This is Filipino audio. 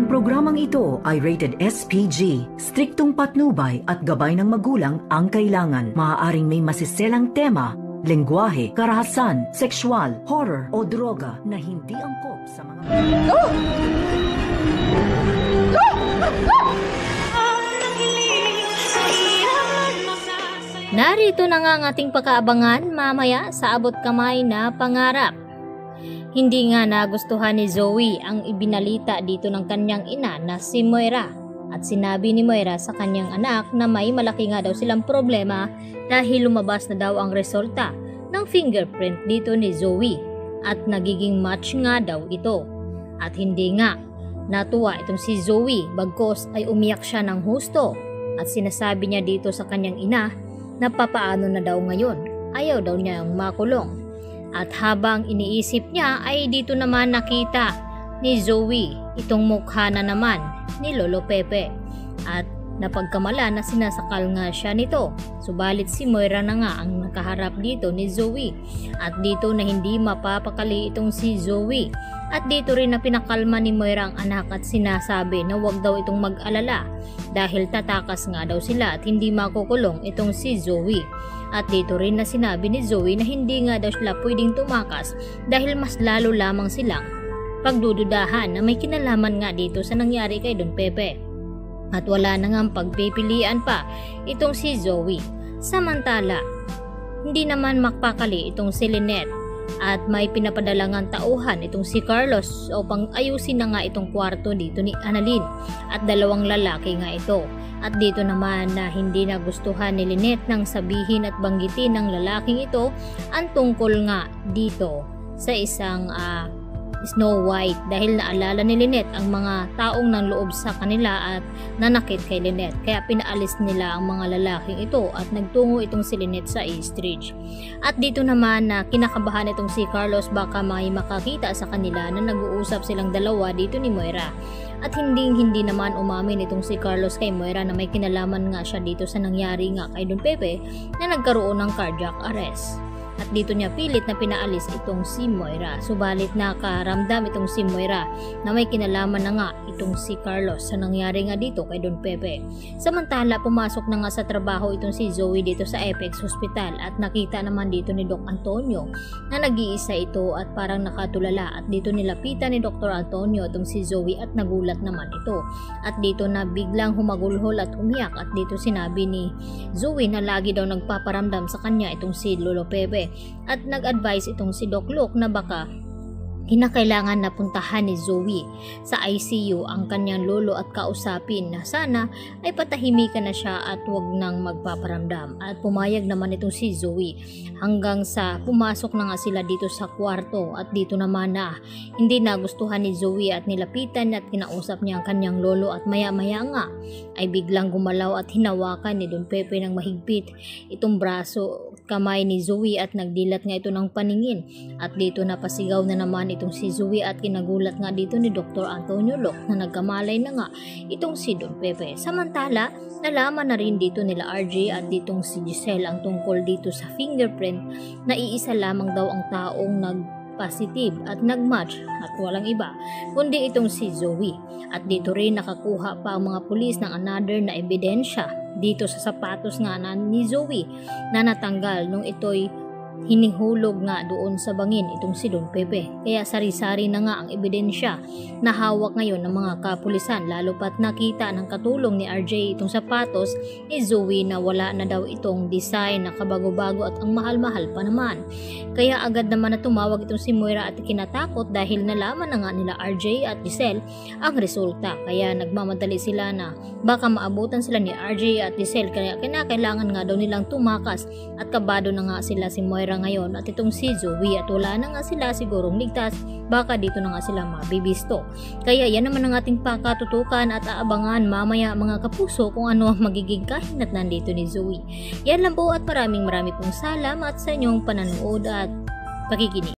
Ang programang ito ay rated SPG. Striktong patnubay at gabay ng magulang ang kailangan. Maaaring may masiselang tema, lengguwahe, karahasan, sexual, horror o droga na hindi angkop sa mga... Narito na nga ang ating pagkaabangan mamaya sa abot kamay na pangarap. Hindi nga nagustuhan ni Zoe ang ibinalita dito ng kanyang ina na si Moira, at sinabi ni Moira sa kanyang anak na may malaki nga daw silang problema dahil lumabas na daw ang resulta ng fingerprint dito ni Zoe at nagiging match nga daw ito. At hindi nga natuwa itong si Zoe, bagkos ay umiyak siya ng husto at sinasabi niya dito sa kanyang ina na papaano na daw ngayon, ayaw daw niya ang makulong. At habang iniisip niya ay dito naman nakita ni Zoe itong mukha na naman ni Lolo Pepe at napagkamala na sinasakal nga siya nito. Subalit si Moira na nga ang nakaharap dito ni Zoe at dito na hindi mapapakali itong si Zoe. At dito rin na pinakalma ni Moira ang anak at sinasabi na wag daw itong mag-alala dahil tatakas nga daw sila at hindi makukulong itong si Zoe. At dito rin na sinabi ni Zoe na hindi nga daw sila pwedeng tumakas dahil mas lalo lamang silang pagdududahan na may kinalaman nga dito sa nangyari kay Don Pepe. At wala na nga pagpipilian pa itong si Zoe. Samantala, hindi naman makpakali itong si Lynette at may pinapadalangang tauhan itong si Carlos upang ayusin na nga itong kwarto dito ni Annalyn at dalawang lalaki nga ito. At dito naman na hindi nagustuhan ni Lynette nang sabihin at banggitin ng lalaking ito ang tungkol nga dito sa isang Snow White dahil naalala ni Lynette ang mga taong nang loob sa kanila at nanakit kay Lynette, kaya pinaalis nila ang mga lalaking ito at nagtungo itong si Lynette sa Eastridge. At dito naman na kinakabahan itong si Carlos baka may makakita sa kanila na nag-uusap silang dalawa dito ni Moira. At hindi naman umamin itong si Carlos kay Moira na may kinalaman nga siya dito sa nangyari nga kay Don Pepe na nagkaroon ng cardiac arrest. At dito niya pilit na pinaalis itong si Moira. Subalit nakaramdam itong si Moira na may kinalaman na nga itong si Carlos sa nangyari nga dito kay Don Pepe. Samantala pumasok na nga sa trabaho itong si Zoe dito sa Apex Hospital at nakita naman dito ni Doc Antonio na nag-iisa ito at parang nakatulala. At dito nilapitan ni Dr. Antonio itong si Zoe at nagulat naman ito. At dito na biglang humagulhol at umiyak at dito sinabi ni Zoe na lagi daw nagpaparamdam sa kanya itong si Lolo Pepe. At nag-advise itong si Doc Luke na baka kinakailangan na puntahan ni Zoe sa ICU ang kanyang lolo at kausapin na sana ay patahimikan na siya at wag nang magpaparamdam. At pumayag naman itong si Zoe hanggang sa pumasok na nga sila dito sa kwarto. At dito naman na hindi nagustuhan ni Zoe at nilapitan at kinausap niya ang kanyang lolo at maya-maya nga ay biglang gumalaw at hinawakan ni Don Pepe ng mahigpit itong braso kamay ni Zoe at nagdilat nga ito ng paningin. At dito napasigaw na naman itong si Zoe at kinagulat nga dito ni Dr. Antonio Locke na nagkamalay na nga itong si Don Pepe. Samantala, nalaman na rin dito nila RJ at ditong si Giselle ang tungkol dito sa fingerprint na iisa lamang daw ang taong nag-positive at nag-match at walang iba kundi itong si Zoe. At dito rin nakakuha pa ang mga pulis ng another na ebidensya dito sa sapatos nga ni Zoe na natanggal nung ito'y hinihulog nga doon sa bangin itong si Don Pepe. Kaya sari-sari na nga ang ebidensya na hawak ngayon ng mga kapulisan, lalo pat nakita ng katulong ni RJ itong sapatos ni Zoe na wala na daw itong design na kabago-bago at ang mahal-mahal pa naman. Kaya agad naman na tumawag itong si Moira at kinatakot dahil nalaman na nga nila RJ at Giselle ang resulta. Kaya nagmamadali sila na baka maabutan sila ni RJ at Giselle, kaya kinakailangan nga daw nilang tumakas at kabado na nga sila si Moira ngayon at itong si Zoe at wala na nga sila sigurong ligtas, baka dito na nga sila mabibisto. Kaya yan naman ang ating pakatutukan at aabangan mamaya mga kapuso kung ano ang magiging kahinat nandito ni Zoe. Yan lang po at maraming pong salamat sa inyong panonood at pakikinig.